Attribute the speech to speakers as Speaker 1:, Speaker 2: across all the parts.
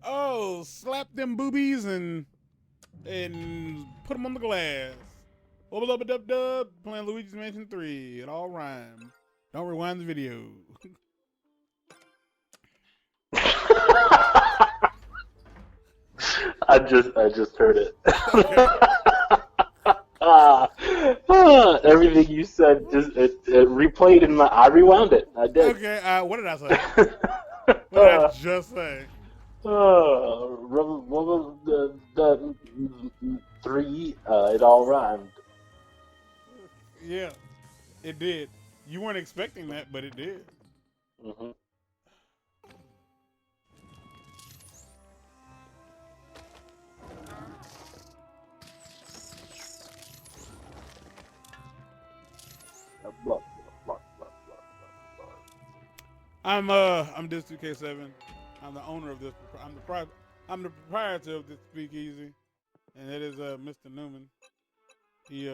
Speaker 1: Oh, slap them boobies and put them on the glass. Wubba lubba dub dub, playing Luigi's Mansion 3. It all rhymes. Don't rewind the video.
Speaker 2: I just heard it. Everything you said it replayed in my. I rewound it. I did.
Speaker 1: Okay, what did I say? What did I just say?
Speaker 2: The three. It all rhymed.
Speaker 1: Yeah, it did. You weren't expecting that, but it did.
Speaker 2: Mm-hmm.
Speaker 1: I'm this 2K7. I'm the owner of this. I'm the proprietor of this speakeasy, and it is Mr. Newman. He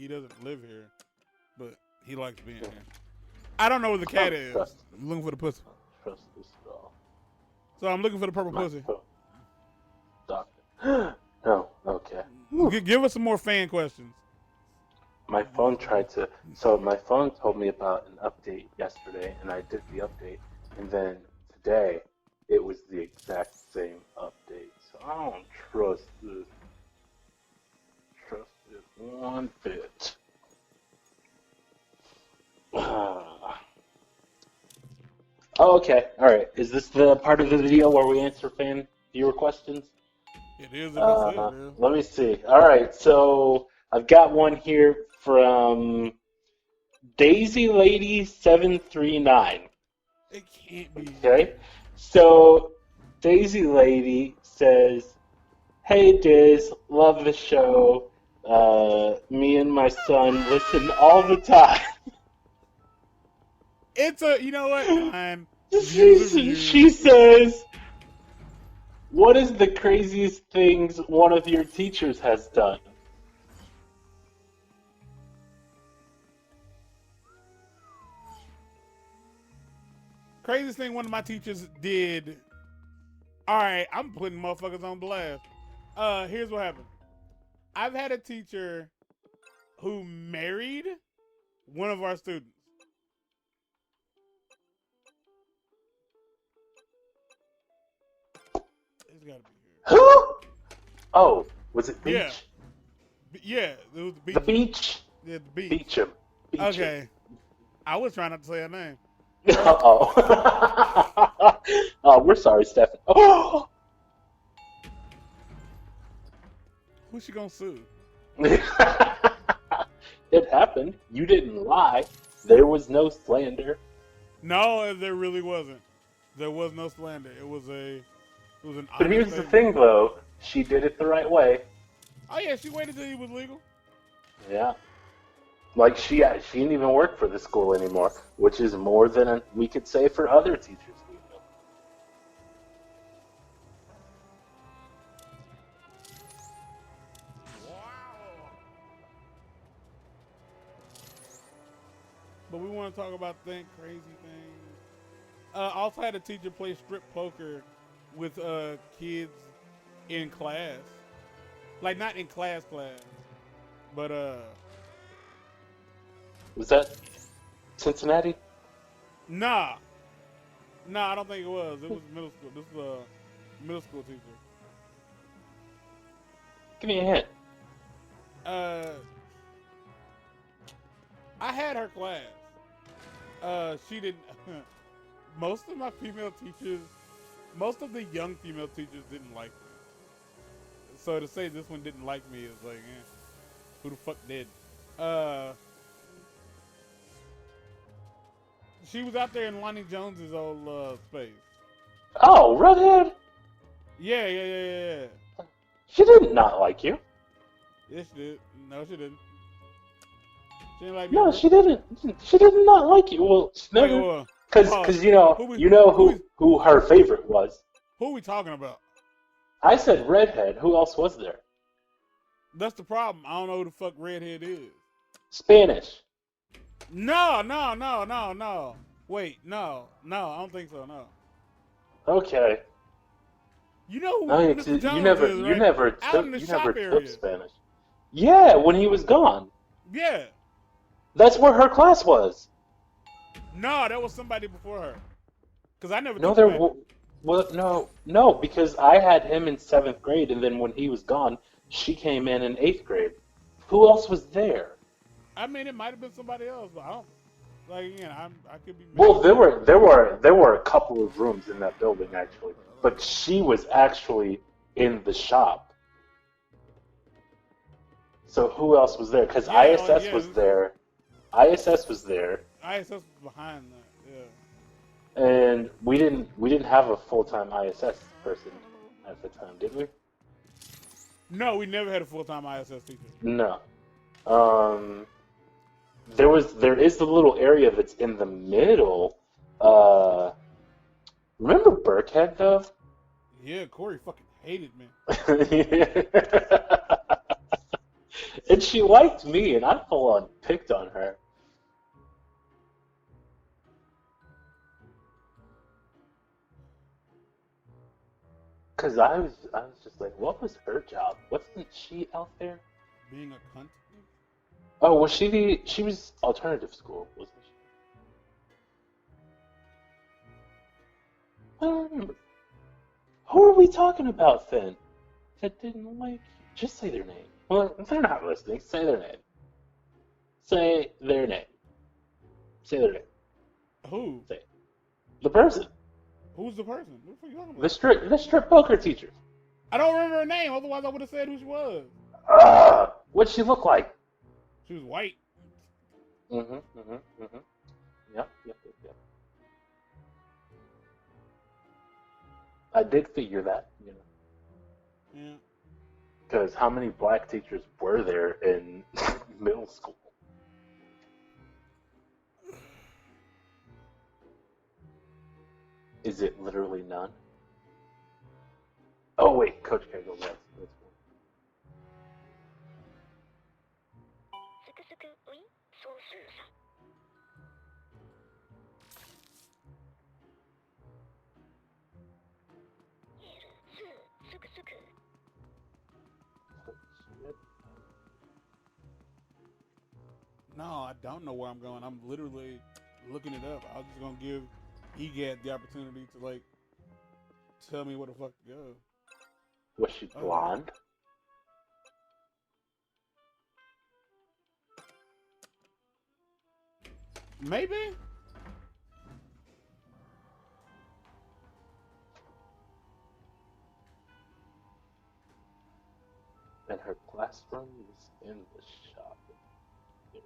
Speaker 1: doesn't live here, but he likes being here. I don't know where the cat is. I'm looking for the pussy.
Speaker 2: Trust this girl.
Speaker 1: So I'm looking for the purple pussy.
Speaker 2: Doctor. No. Okay.
Speaker 1: Give us some more fan questions.
Speaker 2: My phone tried to. So my phone told me about an update yesterday, and I did the update, and then today it was the exact same update. So I don't trust this. Trust it one bit. Oh, okay. All right. Is this the part of the video where we answer fan viewer questions?
Speaker 1: It is. Let
Speaker 2: me see. All right. So I've got one here from Daisy Lady 739.
Speaker 1: It can't be.
Speaker 2: Okay. So Daisy Lady says, "Hey Diz, love the show. Me and my son listen all the time."
Speaker 1: It's a, you know what? Fine.
Speaker 2: She says, "What is the craziest things one of your teachers has done?"
Speaker 1: Craziest thing one of my teachers did. All right, I'm putting motherfuckers on blast. Here's what happened. I've had a teacher who married one of our students. It's gotta be here.
Speaker 2: Who? Oh, was it Beach?
Speaker 1: Yeah, it was the Beach.
Speaker 2: The Beach?
Speaker 1: Yeah, the Beach.
Speaker 2: Beecham.
Speaker 1: Okay. I was trying not to say her name.
Speaker 2: Uh-oh. Oh, we're sorry, Stephen. Oh!
Speaker 1: Who's she gonna sue?
Speaker 2: It happened. You didn't lie. There was no slander.
Speaker 1: No, there really wasn't. There was no slander. It was an
Speaker 2: But here's the thing, though. She did it the right way.
Speaker 1: Oh yeah, she waited till he was legal.
Speaker 2: Yeah. Like, she didn't even work for the school anymore, which is more than we could say for other teachers we know.
Speaker 1: Wow. But we want to talk about crazy things. Also had a teacher play strip poker with kids in class. Like, not in class, but
Speaker 2: Was that Cincinnati?
Speaker 1: Nah, I don't think it was. It was middle school. This was a middle school teacher.
Speaker 2: Give me a hint.
Speaker 1: I had her class. She didn't. Most of my female teachers, most of the young female teachers didn't like me. So to say this one didn't like me is like, who the fuck did? She was out there in Lonnie Jones's old space.
Speaker 2: Oh, redhead?
Speaker 1: Yeah.
Speaker 2: She did not like you.
Speaker 1: Yes, she did. No, she didn't. She didn't like me.
Speaker 2: No, she didn't. She did not like you. Well, never. Because you know who her favorite was.
Speaker 1: Who are we talking about?
Speaker 2: I said redhead. Who else was there?
Speaker 1: That's the problem. I don't know who the fuck redhead is.
Speaker 2: Spanish.
Speaker 1: No. Wait, no. I don't think so. No.
Speaker 2: Okay.
Speaker 1: You know
Speaker 2: No,
Speaker 1: who Mr. Jones is, right? Out in the
Speaker 2: you never
Speaker 1: shop
Speaker 2: took
Speaker 1: area.
Speaker 2: Spanish. Yeah, when he was gone.
Speaker 1: Yeah.
Speaker 2: That's where her class was.
Speaker 1: No, that was somebody before her. Cause I never
Speaker 2: No,
Speaker 1: took
Speaker 2: there.
Speaker 1: Spanish.
Speaker 2: Well, no, because I had him in seventh grade, and then when he was gone, she came in eighth grade. Who else was there?
Speaker 1: I mean, it might have been somebody else, but I don't. Like again, I could be
Speaker 2: Well,
Speaker 1: making up.
Speaker 2: there were a couple of rooms in that building actually, but she was actually in the shop. So who else was there? Because
Speaker 1: Yeah, like
Speaker 2: ISS
Speaker 1: yeah,
Speaker 2: was there. ISS was there,
Speaker 1: ISS was behind that. Yeah.
Speaker 2: and we didn't have a full time ISS person at the time, did we?
Speaker 1: No, we never had a full time ISS teacher.
Speaker 2: No. Um, there is the little area that's in the middle. Uh, remember Burkhead though?
Speaker 1: Yeah, Corey fucking hated me.
Speaker 2: And she liked me, and I full on picked on her. Cause I was just like, what was her job? Wasn't she out there?
Speaker 1: Being a cunt.
Speaker 2: Oh, was she she was alternative school, wasn't she? I don't remember. Who are we talking about then? That didn't like you. Just say their name. Well, if they're not listening, say their name. Say their name. Say their name.
Speaker 1: Who?
Speaker 2: Say it. The person.
Speaker 1: Who's the person? What the fuck you talking
Speaker 2: The
Speaker 1: about?
Speaker 2: strip poker teacher.
Speaker 1: I don't remember her name. Otherwise, I would have said who she was.
Speaker 2: What'd she look like?
Speaker 1: She was white.
Speaker 2: Mm-hmm. Yep. I did figure that,
Speaker 1: Yeah.
Speaker 2: because how many black teachers were there in middle school? Is it literally none? Oh wait, Coach K goes last. That's cool.
Speaker 3: すくすくウィンソースーさエルスーすくすく
Speaker 2: Shit.
Speaker 1: No, I don't know where I'm going. I'm literally looking it up. I was just gonna give EGAT the opportunity to like tell me where the fuck to go.
Speaker 2: Was she
Speaker 1: Oh,
Speaker 2: blonde?
Speaker 1: maybe.
Speaker 2: And her classroom was in the shop area.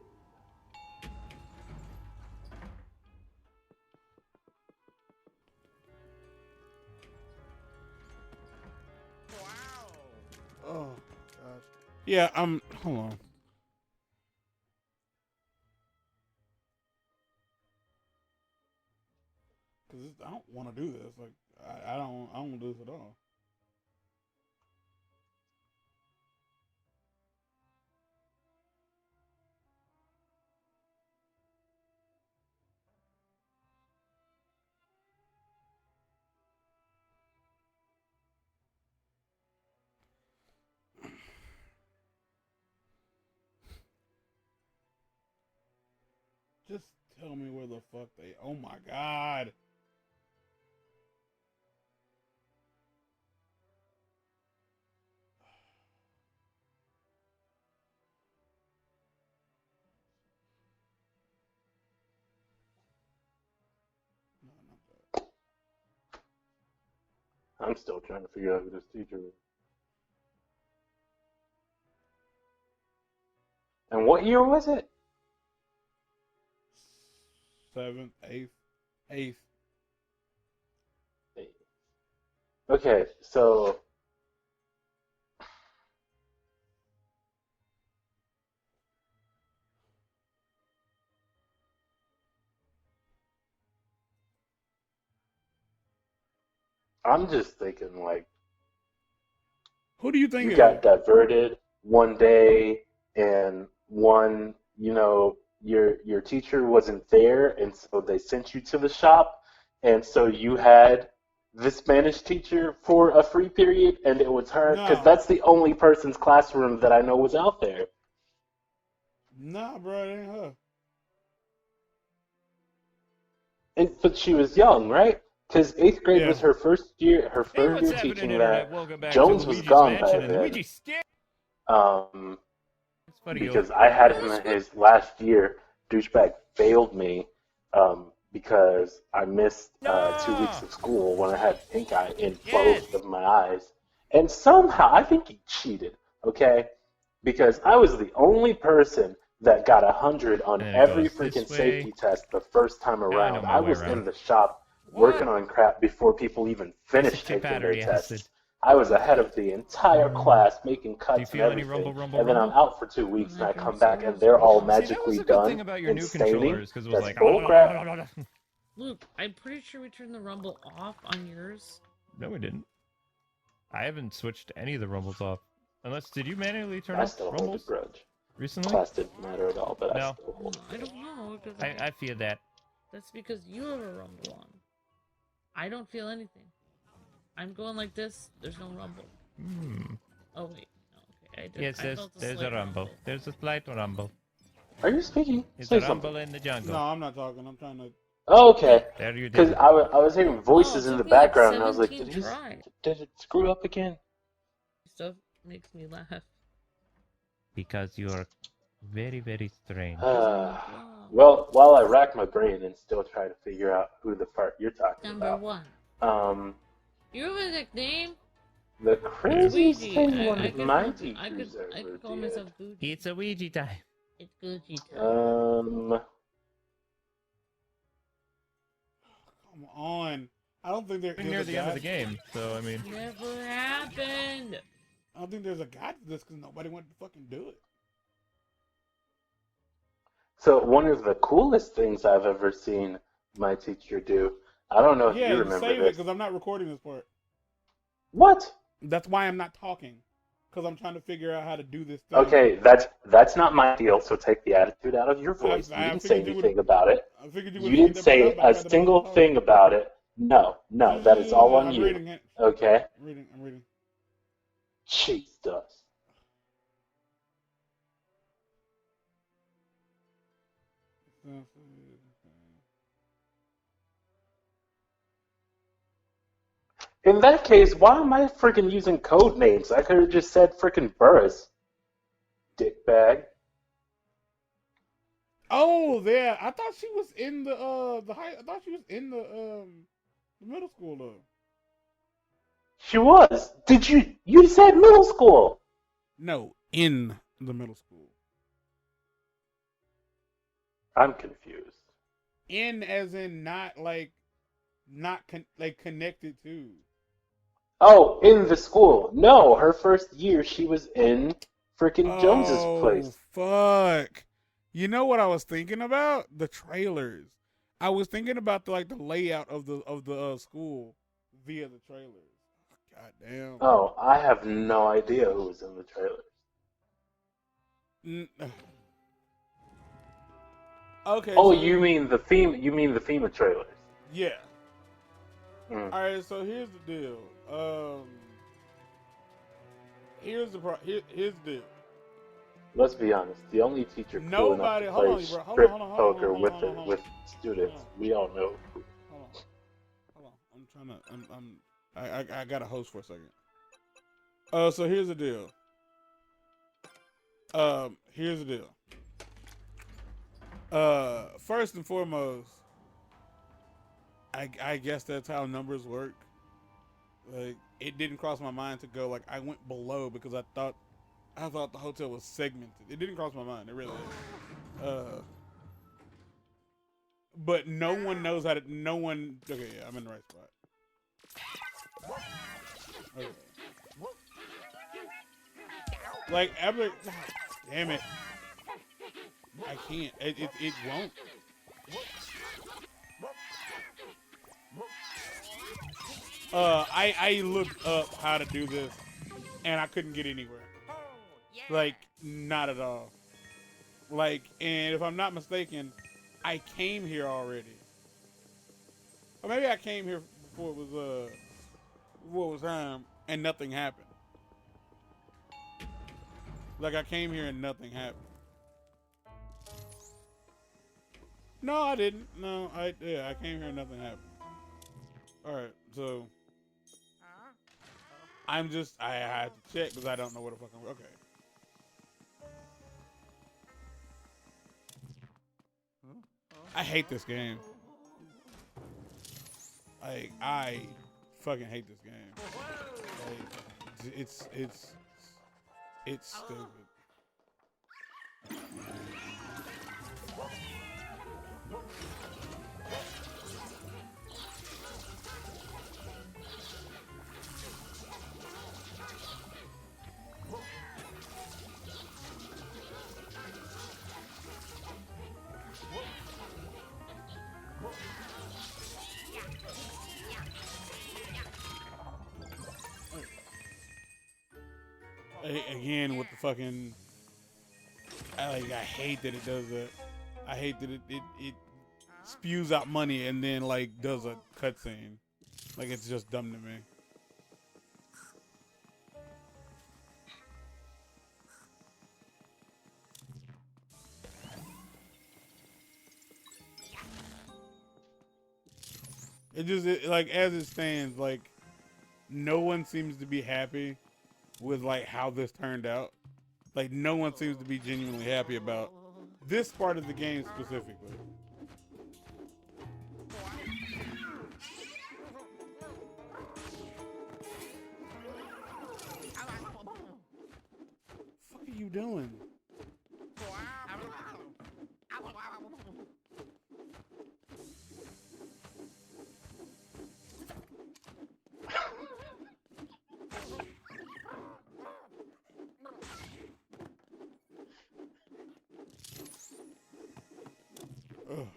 Speaker 1: Oh gosh. Yeah, I'm. Hold on. Cause I don't want to do this. Like I don't. I don't want to do this at all. Just tell me where the fuck they. Oh my god. No, not that.
Speaker 2: I'm still trying to figure out who this teacher is. And what year was it?
Speaker 1: Seventh, eighth.
Speaker 2: Okay, so I'm just thinking like
Speaker 1: Who do you
Speaker 2: you
Speaker 1: think it is?
Speaker 2: got diverted one day and one, your teacher wasn't there and so they sent you to the shop and so you had the Spanish teacher for a free period, and it was her because
Speaker 1: No.
Speaker 2: that's the only person's classroom that I know was out there.
Speaker 1: Nah, bro, it ain't her.
Speaker 2: But she was young, right? Because eighth grade
Speaker 1: Yeah.
Speaker 2: was her first year. Her
Speaker 4: Hey,
Speaker 2: first
Speaker 4: what's
Speaker 2: year
Speaker 4: happening,
Speaker 2: teaching
Speaker 4: Internet?
Speaker 2: that.
Speaker 4: Welcome back
Speaker 2: Jones
Speaker 4: to
Speaker 2: was
Speaker 4: Luigi's
Speaker 2: gone by
Speaker 4: Mansion, and
Speaker 2: then.
Speaker 4: Luigi's scared.
Speaker 2: Um,
Speaker 4: It's funny,
Speaker 2: because I had him in his last year. Douchebag failed me because I missed 2 weeks of school when I had pink eye in both of my eyes. And somehow, I think he cheated, okay? Because I was the only person that got 100 on
Speaker 4: And it
Speaker 2: every
Speaker 4: goes this
Speaker 2: freaking
Speaker 4: way.
Speaker 2: safety test the first time
Speaker 4: I know
Speaker 2: around.
Speaker 4: my
Speaker 2: I
Speaker 4: way
Speaker 2: was
Speaker 4: around.
Speaker 2: in the shop working on crap before people even finished
Speaker 4: chip
Speaker 2: taking their
Speaker 4: battery
Speaker 2: tests.
Speaker 4: acid.
Speaker 2: I was ahead of the entire class, making cuts and
Speaker 4: feel any
Speaker 2: everything.
Speaker 4: rumble,
Speaker 2: and then I'm
Speaker 4: rumble?
Speaker 2: out for 2 weeks, and I come back, and they're all magically
Speaker 4: See, that was a good
Speaker 2: done
Speaker 4: thing about your
Speaker 2: and
Speaker 4: new
Speaker 2: staining.
Speaker 4: controllers, because it was
Speaker 2: That's
Speaker 4: like,
Speaker 2: bullcrap.
Speaker 5: Luke, I'm pretty sure we turned the rumble off on yours.
Speaker 4: No, we didn't. I haven't switched any of the rumbles off. Unless, did you manually turn
Speaker 2: I
Speaker 4: off
Speaker 2: still hold a
Speaker 4: rumbles
Speaker 2: grudge.
Speaker 4: recently?
Speaker 2: Class didn't matter at all, but I
Speaker 4: No.
Speaker 2: still hold
Speaker 5: I don't know. Because
Speaker 4: I feel that.
Speaker 5: that's because you have a rumble on. I don't feel anything. I'm going like this. There's no rumble. Oh wait. No, okay. I did.
Speaker 4: Yes,
Speaker 5: I felt
Speaker 4: there's a
Speaker 5: slight
Speaker 4: rumble. There's a slight rumble.
Speaker 2: Are you speaking?
Speaker 4: It's
Speaker 2: Say
Speaker 4: a rumble
Speaker 2: something.
Speaker 4: in the jungle.
Speaker 1: No, I'm not talking. I'm trying to.
Speaker 2: Oh, okay.
Speaker 4: There you
Speaker 2: Because
Speaker 4: did.
Speaker 2: I was hearing voices
Speaker 5: it
Speaker 2: in the
Speaker 5: took me like
Speaker 2: background, and I was like,
Speaker 5: 17 tries.
Speaker 2: did it screw up again?
Speaker 5: Stuff makes me laugh.
Speaker 4: Because you're very, very strange.
Speaker 2: Well, while I rack my brain and still try to figure out who the fart you're talking
Speaker 5: Number
Speaker 2: about.
Speaker 5: one. You have a nickname?
Speaker 2: The craziest
Speaker 5: Ouija.
Speaker 2: thing
Speaker 5: I
Speaker 2: one of
Speaker 5: could
Speaker 2: my
Speaker 5: call-
Speaker 2: teachers
Speaker 5: I
Speaker 2: ever
Speaker 5: could call
Speaker 2: did.
Speaker 5: myself Gucci.
Speaker 4: It's a Ouija time.
Speaker 5: It's Gucci time.
Speaker 1: Come on. I don't think
Speaker 4: We're near the end of the game, so I mean.
Speaker 5: Never happened.
Speaker 1: I don't think there's a guide to this because nobody wanted to fucking do it.
Speaker 2: So one of the coolest things I've ever seen my teacher do, I don't know if
Speaker 1: Yeah,
Speaker 2: you remember
Speaker 1: save it
Speaker 2: this.
Speaker 1: because I'm not recording this part.
Speaker 2: What?
Speaker 1: That's why I'm not talking. Because I'm trying to figure out how to do this thing.
Speaker 2: Okay, that's not my deal, so take the attitude out of your voice.
Speaker 1: I
Speaker 2: You didn't say
Speaker 1: figured you
Speaker 2: anything
Speaker 1: would've-
Speaker 2: about it.
Speaker 1: I figured you
Speaker 2: You
Speaker 1: would
Speaker 2: didn't say a single thing about it. No, that is all on
Speaker 1: I'm
Speaker 2: you.
Speaker 1: reading it.
Speaker 2: Okay?
Speaker 1: I'm reading.
Speaker 2: Jesus. In that case, why am I freaking using code names? I could have just said freaking Burris. Dickbag.
Speaker 1: Oh, there. I thought she was in the high. I thought she was in the middle school though.
Speaker 2: She was. Did you said middle school?
Speaker 1: No, in the middle school.
Speaker 2: I'm confused.
Speaker 1: In as in not connected to.
Speaker 2: Oh, in the school. No, her first year she was in freaking Jones's place.
Speaker 1: Fuck. You know what I was thinking about? The trailers. I was thinking about the layout of the school via the trailers. God damn.
Speaker 2: Oh, I have no idea who was in the trailers.
Speaker 1: Okay.
Speaker 2: Oh,
Speaker 1: so
Speaker 2: you mean the FEMA trailers?
Speaker 1: Yeah.
Speaker 2: Mm.
Speaker 1: All right. So here's the deal. Here's the deal.
Speaker 2: Let's be honest. The only teacher cool
Speaker 1: Nobody.
Speaker 2: enough
Speaker 1: Hold
Speaker 2: to
Speaker 1: on,
Speaker 2: play
Speaker 1: bro.
Speaker 2: strip
Speaker 1: Hold on,
Speaker 2: poker
Speaker 1: hold on.
Speaker 2: with students, we all know.
Speaker 1: Hold on. I'm trying to. I got a host for a second. So here's the deal. First and foremost, I guess that's how numbers work. Like, it didn't cross my mind to go, I went below because I thought the hotel was segmented. It didn't cross my mind. It really didn't. But no one knows how to, okay, yeah, I'm in the right spot. Okay. Ever, damn it. I can't. It won't. I looked up how to do this, and I couldn't get anywhere. Not at all. And if I'm not mistaken, I came here already. Or maybe I came here before it was whole time and nothing happened. Like I came here and nothing happened. No, I didn't. No, I came here and nothing happened. All right, so I had to check because I don't know what the fuck I'm. Okay. I hate this game. Like I fucking hate this game. Like it's stupid. Again with the fucking, I hate that it does that. I hate that it spews out money and then like does a cutscene. Like it's just dumb to me. Like as it stands, like no one seems to be happy with like how this turned out. Like no one seems to be genuinely happy about this part of the game specifically. What are you doing? Ugh.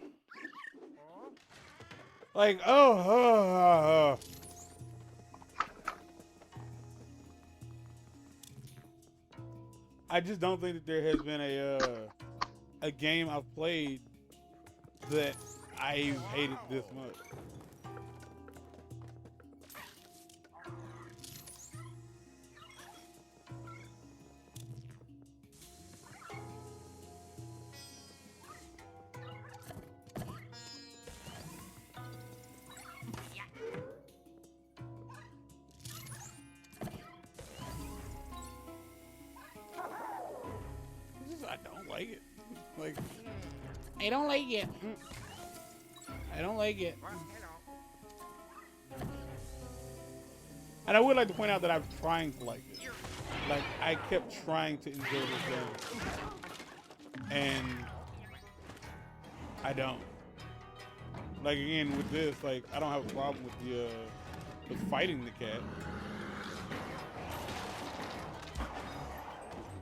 Speaker 1: Like, I just don't think that there has been a game I've played that I've hated this much. I don't like it. Like, I don't like it. I don't like it. And I would like to point out that I'm trying to like it. Like, I kept trying to enjoy this game. And I don't. Like, again, with this, like, I don't have a problem with with fighting the cat.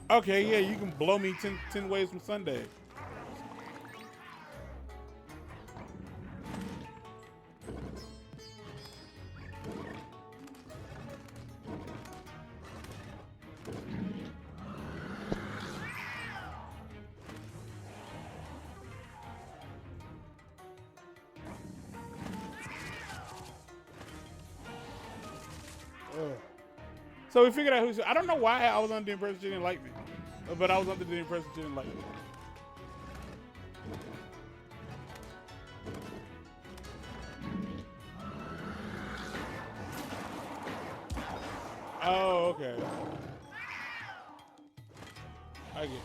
Speaker 1: Okay, yeah, you can blow me 10 ways from Sunday. So we figured out who's. I don't know why I was under the impression she didn't like me, but I was under the impression she didn't like me. Oh, okay. I get it.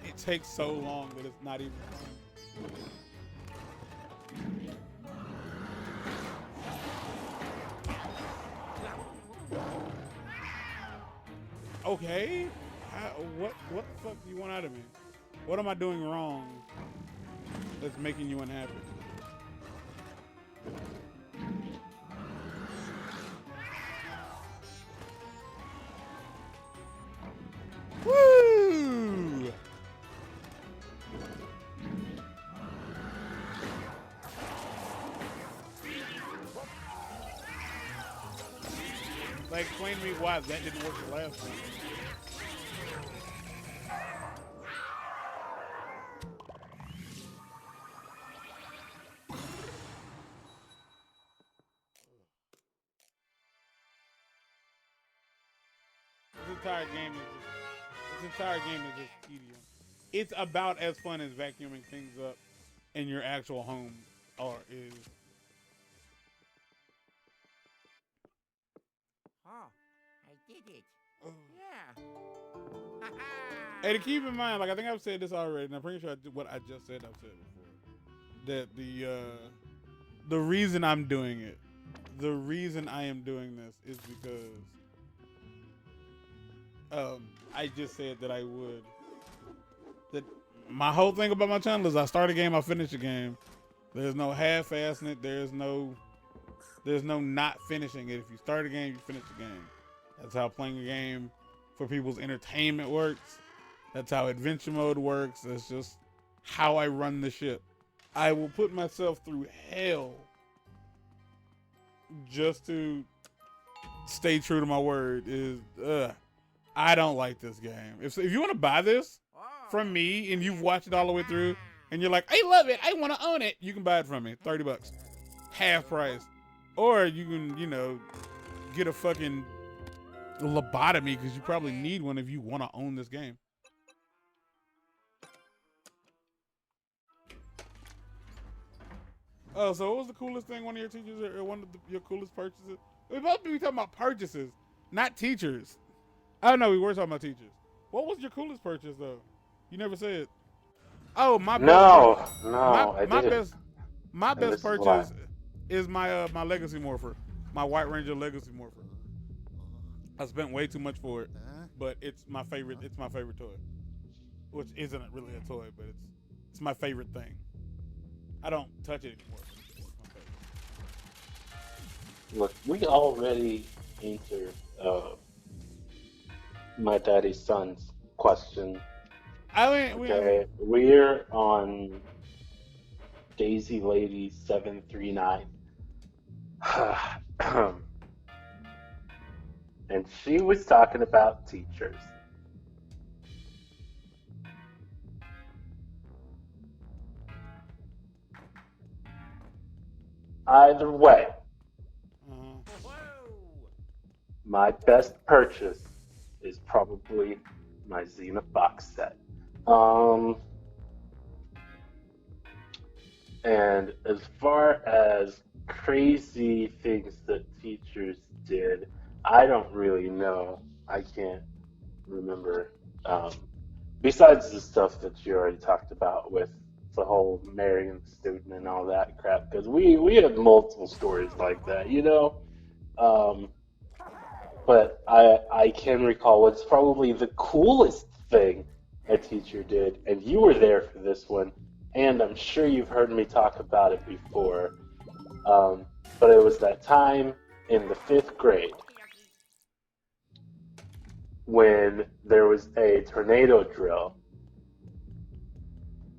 Speaker 1: It takes so long that it's not even fun. Okay. What the fuck do you want out of me? What am I doing wrong that's making you unhappy? Woo! Like, explain to me why that didn't work the last time. This entire game is just tedium. It's about as fun as vacuuming things up in your actual home is.
Speaker 6: Oh, I did it.
Speaker 1: Oh.
Speaker 6: Yeah.
Speaker 1: Hey, to keep in mind, like I think I've said this already, and I'm pretty sure what I just said I've said before. That the reason I'm doing it, the reason I am doing this is because I just said that I would. That my whole thing about my channel is I start a game, I finish a game. There's no half-assing it. There's no not finishing it. If you start a game, you finish the game. That's how playing a game for people's entertainment works. That's how adventure mode works. That's just how I run the ship. I will put myself through hell just to stay true to my word. I don't like this game. If you want to buy this from me and you've watched it all the way through and you're like, I love it, I want to own it, you can buy it from me. $30. Half price. Or you can, get a fucking lobotomy because you probably need one if you want to own this game. Oh, so what was the coolest thing one of your teachers or one of your coolest purchases? We're supposed to be talking about purchases, not teachers. I don't know, we were talking about teachers. What was your coolest purchase though? You never said. Oh, my best my best purchase is my my Legacy Morpher, my White Ranger Legacy Morpher. I spent way too much for it, but it's my favorite. It's my favorite toy, which isn't really a toy, but it's my favorite thing. I don't touch it anymore.
Speaker 2: Look, we already answered my daddy's son's question. Okay, we're on Daisy Lady 739. And she was talking about teachers. Either way, my best purchase is probably my Xena box set. And as far as crazy things that teachers did, I don't really know. I can't remember. Besides the stuff that you already talked about with the whole marrying the student and all that crap, because we had multiple stories like that, But I can recall what's probably the coolest thing a teacher did, and you were there for this one, and I'm sure you've heard me talk about it before. But it was that time in the 5th grade when there was a tornado drill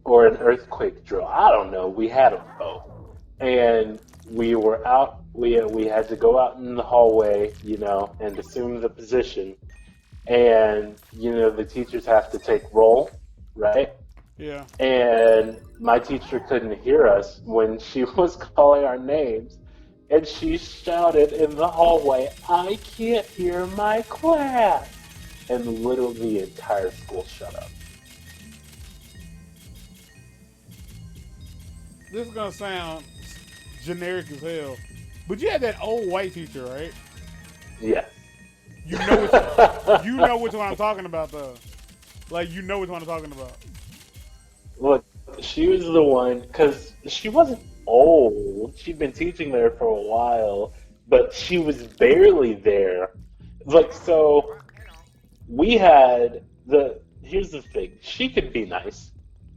Speaker 2: or an earthquake drill. I don't know. We had them both. And we were out, we had to go out in the hallway, and assume the position. And, the teachers have to take roll, right?
Speaker 1: Yeah.
Speaker 2: And my teacher couldn't hear us when she was calling our names. And she shouted in the hallway, "I can't hear my class." And literally the entire school shut up.
Speaker 1: This is gonna sound generic as hell, but you had that old white teacher, right?
Speaker 2: Yes.
Speaker 1: You know which one I'm talking about, though. Like, you know which one I'm talking about.
Speaker 2: Look, she was the one, because she wasn't old. She'd been teaching there for a while, but she was barely there. Like, so we had here's the thing. She could be nice,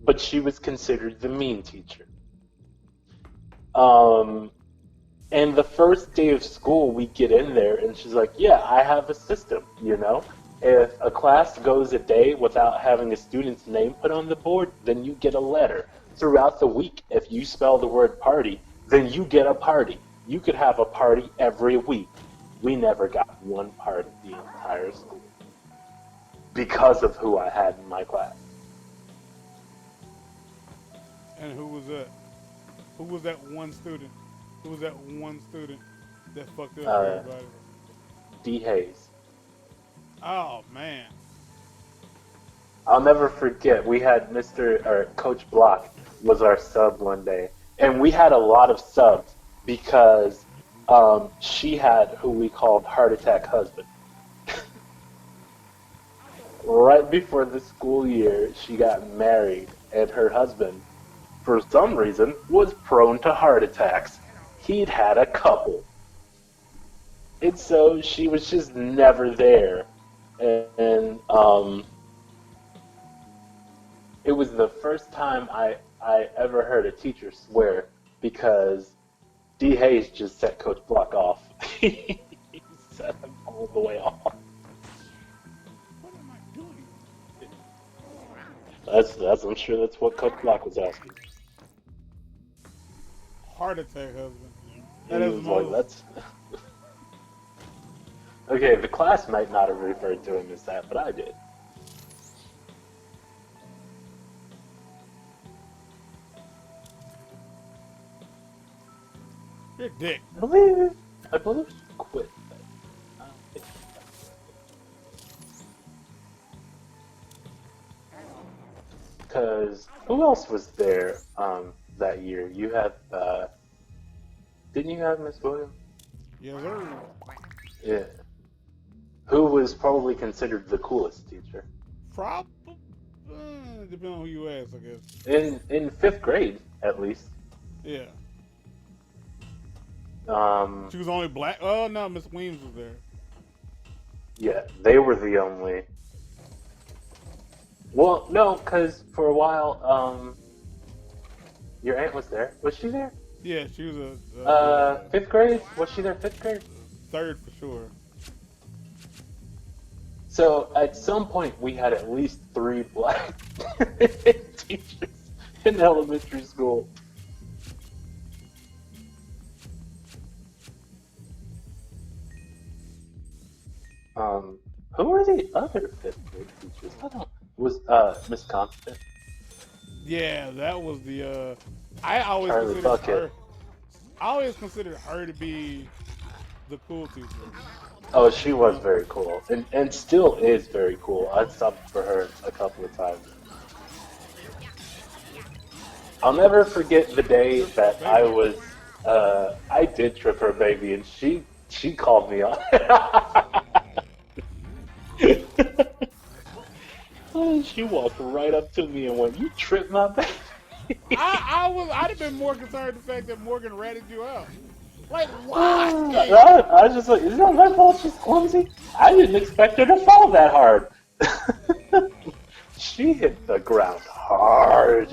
Speaker 2: but she was considered the mean teacher. And the first day of school, we get in there, and she's like, "Yeah, I have a system, If a class goes a day without having a student's name put on the board, then you get a letter. Throughout the week, if you spell the word party, then you get a party. You could have a party every week. we never got one part of the entire school because of who I had in my class.
Speaker 1: And who was that? Who was that one student? Who was that one student that fucked up everybody?
Speaker 2: D. Hayes.
Speaker 1: Oh man.
Speaker 2: I'll never forget. We had Coach Block was our sub one day, and we had a lot of subs because she had who we called heart attack husband. Right before the school year, she got married, and her husband, for some reason, was prone to heart attacks. He'd had a couple. And so she was just never there. And it was the first time I ever heard a teacher swear because D. Hayes just set Coach Block off. He set him all the way off.
Speaker 1: What am I doing?
Speaker 2: I'm sure that's what Coach Block was asking.
Speaker 1: Heart attack husband.
Speaker 2: He was like, that's... Okay, the class might not have referred to him as that, but I did.
Speaker 1: You're a dick.
Speaker 2: I believe she quit. I don't think she quit. Because who else was there that year? You had, didn't you have Miss Williams?
Speaker 1: Yes, sir.
Speaker 2: Yeah. Who was probably considered the coolest teacher?
Speaker 1: Probably. Depending on who you ask, I guess.
Speaker 2: In 5th grade, at least.
Speaker 1: Yeah. She was only black. Oh no, Miss Williams was there.
Speaker 2: Yeah, they were the only. Well, no, because for a while, your aunt was there. Was she there?
Speaker 1: Yeah, she was a
Speaker 2: 5th grade? Was she there 5th grade?
Speaker 1: 3rd for sure.
Speaker 2: So at some point we had at least 3 black teachers in elementary school. Who were the other 5th grade teachers? Was Miss Constant?
Speaker 1: Yeah, that was the. I always
Speaker 2: Charlie
Speaker 1: considered
Speaker 2: Bucket.
Speaker 1: her. I always considered her to be the cool teacher.
Speaker 2: Oh, she was very cool, and still is very cool. I subbed for her a couple of times. I'll never forget the day that I did trip her baby, and she called me on. She walked right up to me and went, "You tripped my baby."
Speaker 1: I'd have been more concerned with the fact that Morgan ratted you out. Like, why?
Speaker 2: I was just like, "Is that my fault? She's clumsy. I didn't expect her to fall that hard." She hit the ground hard.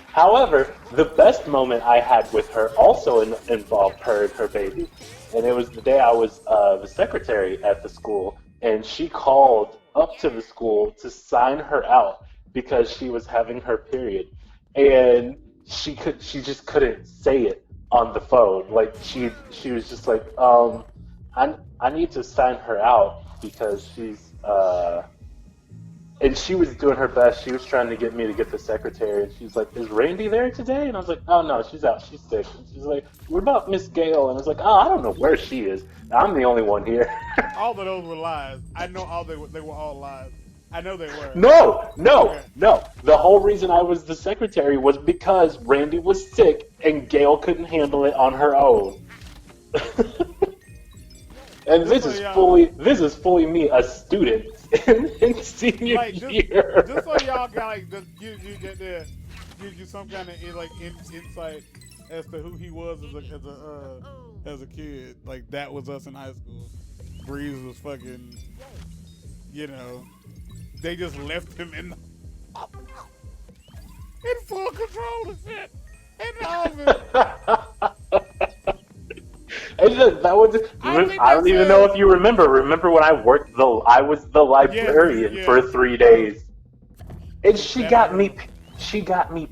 Speaker 2: However, the best moment I had with her also involved her and her baby. And it was the day I was the secretary at the school, and she called up to the school to sign her out because she was having her period. And she just couldn't say it on the phone. Like she was just like, I need to sign her out because she's and she was doing her best. She was trying to get me to get the secretary, and she's like, "Is Randy there today?" And I was like, "Oh no, she's out. She's sick." And she's like, "What about Miss Gale?" And I was like, "Oh, I don't know where she is. I'm the only one here."
Speaker 1: All of those were lies. I know they were all lies. I know they were.
Speaker 2: No. The whole reason I was the secretary was because Randy was sick and Gail couldn't handle it on her own. And this is fully me, a student in senior year.
Speaker 1: Just so y'all got gives you some kind of insight as to who he was as a kid. Like that was us in high school. Breeze was fucking, they just left him in full control of shit in the office.
Speaker 2: And that was. I don't even know if you remember. Remember when I was the librarian for 3 days, and she got me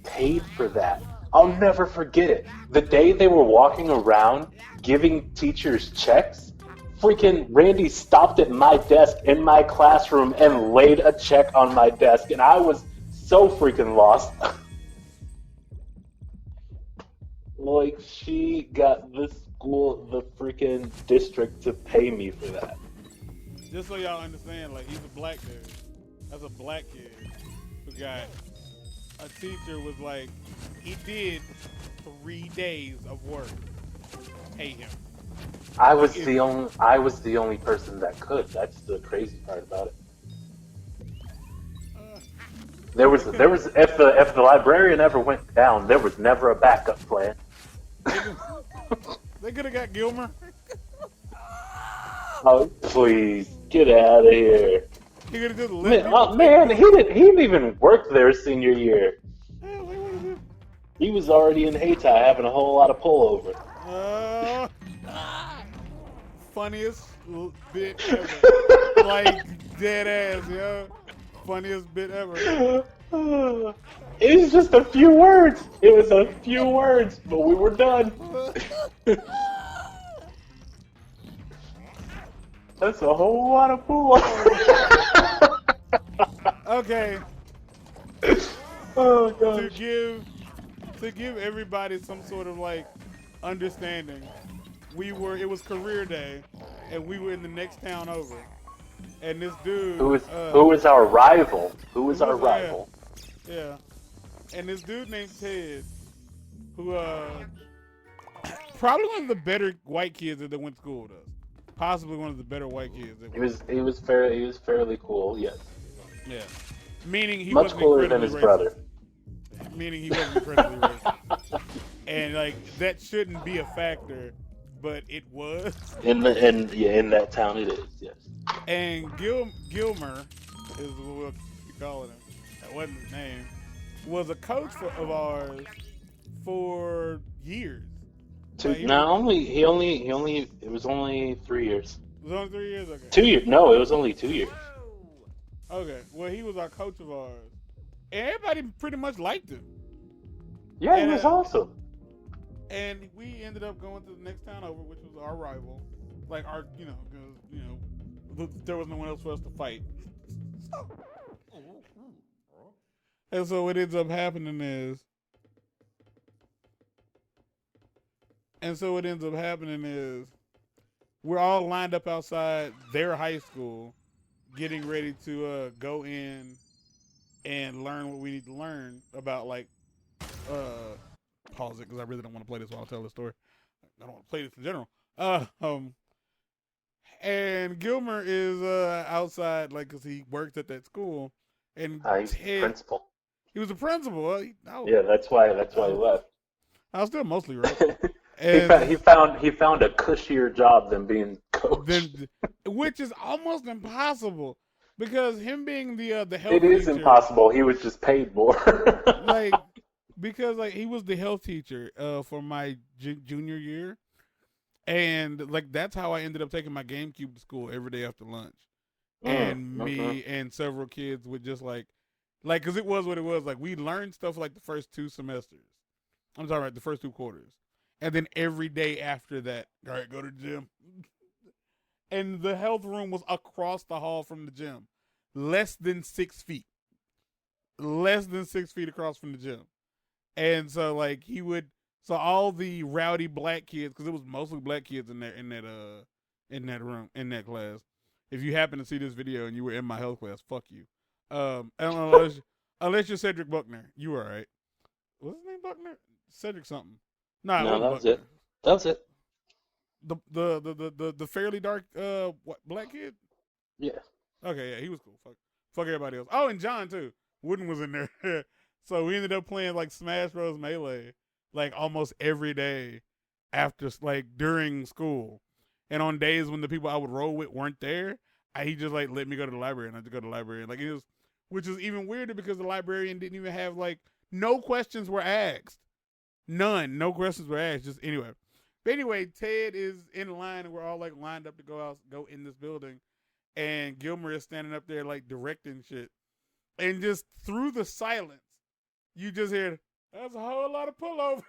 Speaker 2: paid for that. I'll never forget it. The day they were walking around giving teachers checks, freaking Randy stopped at my desk in my classroom and laid a check on my desk, and I was so freaking lost. Like, she got the school, the freaking district to pay me for that.
Speaker 1: Just so y'all understand, like, he's a black dude. That's a black kid who got a teacher was like, he did 3 days of work. Pay him.
Speaker 2: I was the only person that could. That's the crazy part about it. There was if the librarian ever went down, there was never a backup plan.
Speaker 1: They could have got Gilmer.
Speaker 2: Oh, please get out of here.
Speaker 1: He could have just
Speaker 2: Man, he didn't even work there senior year. He was already in Hayti having a whole lot of pullover.
Speaker 1: Funniest bit ever. Like, dead ass, yo. Funniest bit ever.
Speaker 2: It was just a few words. It was a few words, but we were done. That's a whole lot of pullover.
Speaker 1: Okay.
Speaker 2: Oh gosh.
Speaker 1: To give everybody some sort of like understanding, it was career day, and we were in the next town over, and this dude
Speaker 2: who was our rival? Who was our rival?
Speaker 1: Yeah, and this dude named Ted, who probably one of the better white kids that went to school with us, possibly one of the better white kids.
Speaker 2: He was fairly cool. Yes.
Speaker 1: Yeah, meaning he
Speaker 2: much
Speaker 1: wasn't
Speaker 2: cooler than his
Speaker 1: racist.
Speaker 2: brother.
Speaker 1: Meaning he wasn't incredibly racist. And like that shouldn't be a factor, but it was.
Speaker 2: In that town it is, yes.
Speaker 1: And Gilmer is what we'll be calling him. That wasn't his name. Was a coach of ours for years.
Speaker 2: It was only 3 years.
Speaker 1: It was only 3 years? Okay.
Speaker 2: 2 years. No, it was only 2 years.
Speaker 1: Okay. Well, he was our coach of ours. And everybody pretty much liked him.
Speaker 2: Yeah, he was awesome.
Speaker 1: And we ended up going to the next town over, which was our rival. Like, our, because, there was no one else for us to fight. And so what ends up happening is, we're all lined up outside their high school, getting ready to go in and learn what we need to learn about, like, pause it because I really don't want to play this while I tell the story. I don't want to play this in general. And Gilmer is outside, like, because he worked at that school, and
Speaker 2: he's the principal.
Speaker 1: He was the principal.
Speaker 2: Yeah, that's why he left.
Speaker 1: I was still mostly right.
Speaker 2: He found a cushier job than being coach.
Speaker 1: Which is almost impossible. Because him being the health teacher...
Speaker 2: It is impossible. He was just paid more.
Speaker 1: Because he was the health teacher for my junior year. And, that's how I ended up taking my GameCube to school every day after lunch. And me and several kids would just, because it was what it was. Like, we learned stuff, the first 2 semesters. I'm talking about the first 2 quarters. And then every day after that, all right, go to the gym. And the health room was across the hall from the gym. Less than 6 feet. Less than 6 feet across from the gym. And so, so all the rowdy black kids, because it was mostly black kids in that room, in that class. If you happen to see this video and you were in my health class, fuck you. Unless you're Cedric Buckner. You were all right. What's his name, Buckner? Cedric something. No,
Speaker 2: that was
Speaker 1: Buckner.
Speaker 2: it. That was it.
Speaker 1: The fairly dark black kid?
Speaker 2: Yeah.
Speaker 1: Okay, yeah, he was cool. Fuck everybody else. Oh, and John too. Wooden was in there. So we ended up playing Smash Bros. Melee almost every day after during school. And on days when the people I would roll with weren't there, he just let me go to the library, and I just go to the library. It was, which is even weirder because the librarian didn't even have no questions were asked. None. No questions were asked. Just anyway. But anyway, Ted is in line, and we're all lined up to go in this building, and Gilmer is standing up there directing shit, and just through the silence, you just hear, That's a whole lot of pullover.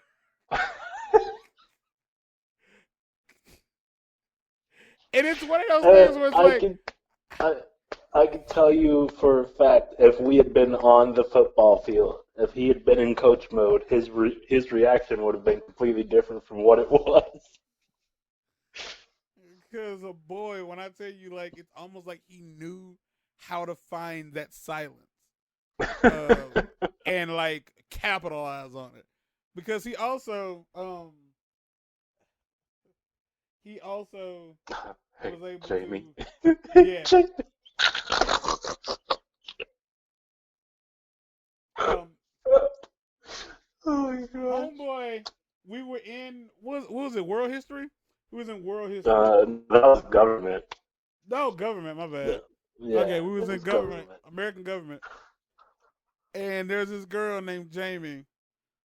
Speaker 1: And it's one of those things where it's
Speaker 2: I
Speaker 1: like,
Speaker 2: can I I can tell you for a fact, if we had been on the football field, if he had been in coach mode, his reaction would have been completely different from what it was.
Speaker 1: because a boy, when I tell you, like, it's almost like he knew how to find that silence and like capitalize on it. Because he also
Speaker 2: Hey,
Speaker 1: was able
Speaker 2: Jamie.
Speaker 1: to, yeah.
Speaker 2: Jamie. Oh my gosh.
Speaker 1: Homeboy, we were in what was it? World history? We was in world history.
Speaker 2: That was government.
Speaker 1: No, government. My bad.
Speaker 2: Yeah,
Speaker 1: Okay, we was
Speaker 2: it
Speaker 1: in
Speaker 2: was
Speaker 1: government, American government, and there's this girl named Jamie,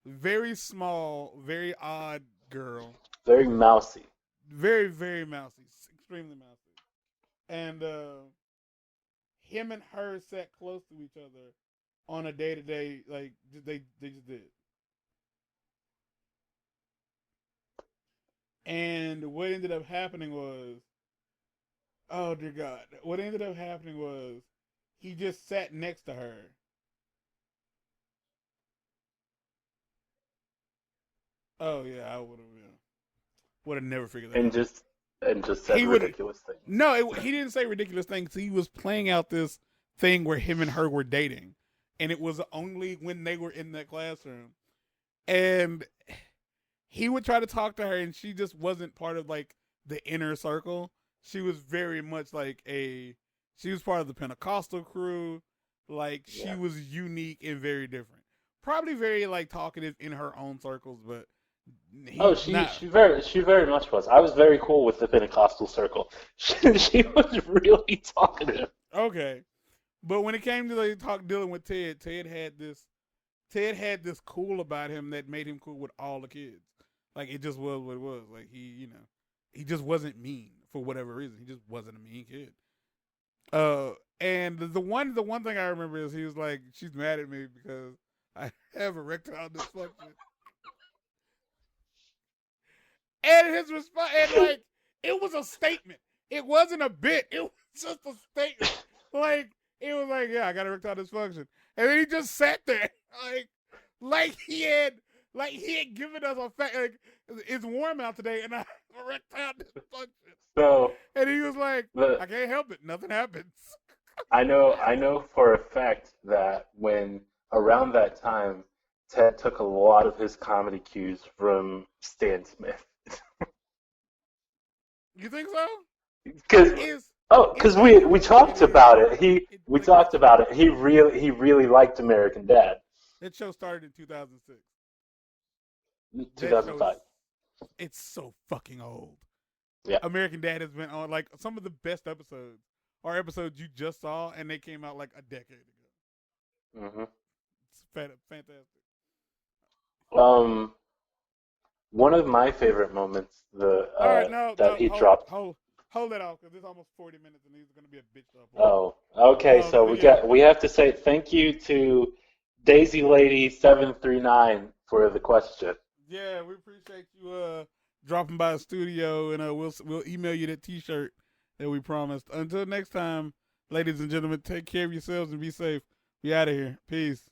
Speaker 1: very small, very odd girl,
Speaker 2: Very mousy.
Speaker 1: very very mousy, extremely mousy, and him and her sat close to each other on a day to day, like they just did. And what ended up happening was, oh dear God, what ended up happening was he just sat next to her. Oh yeah, I would have never figured that
Speaker 2: And
Speaker 1: out.
Speaker 2: just said
Speaker 1: He would
Speaker 2: ridiculous things.
Speaker 1: no, he didn't say ridiculous things. He was playing out this thing where him and her were dating, and it was only when they were in that classroom, and he would try to talk to her, and she just wasn't part of like the inner circle. She was very much like she was part of the Pentecostal crew. Like she
Speaker 2: Yeah.
Speaker 1: was unique and very different. Probably very like talkative in her own circles, but
Speaker 2: Oh,
Speaker 1: he not
Speaker 2: she very much was. I was very cool with the Pentecostal circle. She was really talkative.
Speaker 1: okay. But when it came to like dealing with Ted, Ted had this cool about him that made him cool with all the kids. Like it just was what it was. Like he just wasn't mean for whatever reason. He just wasn't a mean kid. Uh, and the one thing I remember is he was like, "She's mad at me because I have erectile dysfunction." And his response, and like, it was a statement. It wasn't a bit. It was just a statement. Like, it was like, yeah, I got erectile dysfunction. And then he just sat there, like he had given us a fact. Like, it's warm out today, and I have erectile dysfunction.
Speaker 2: So
Speaker 1: And he was like,
Speaker 2: the
Speaker 1: I can't help it. Nothing happens.
Speaker 2: I know for a fact that when around that time, Ted took a lot of his comedy cues from Stan Smith.
Speaker 1: You think so?
Speaker 2: Because
Speaker 1: Is
Speaker 2: because
Speaker 1: that
Speaker 2: we
Speaker 1: true?
Speaker 2: talked about it. We
Speaker 1: Like that
Speaker 2: talked about it. He really liked American Dad.
Speaker 1: that show started in 2006. That show
Speaker 2: 2005.
Speaker 1: is it's so fucking old.
Speaker 2: Yeah.
Speaker 1: American Dad has been on like some of the best episodes are episodes you just saw and they came out like a decade ago.
Speaker 2: hmm
Speaker 1: It's fantastic.
Speaker 2: One of my favorite moments,
Speaker 1: All right, no,
Speaker 2: that he
Speaker 1: hold,
Speaker 2: dropped.
Speaker 1: hold that off because it's almost 40 minutes and these are gonna be a bitch to upload.
Speaker 2: Oh, okay. So
Speaker 1: But yeah,
Speaker 2: we have to say thank you to Daisy Lady 739 for the question.
Speaker 1: yeah, we appreciate you dropping by the studio and we'll email you that T-shirt that we promised. Until next time, ladies and gentlemen, take care of yourselves and be safe. We out of here. Peace.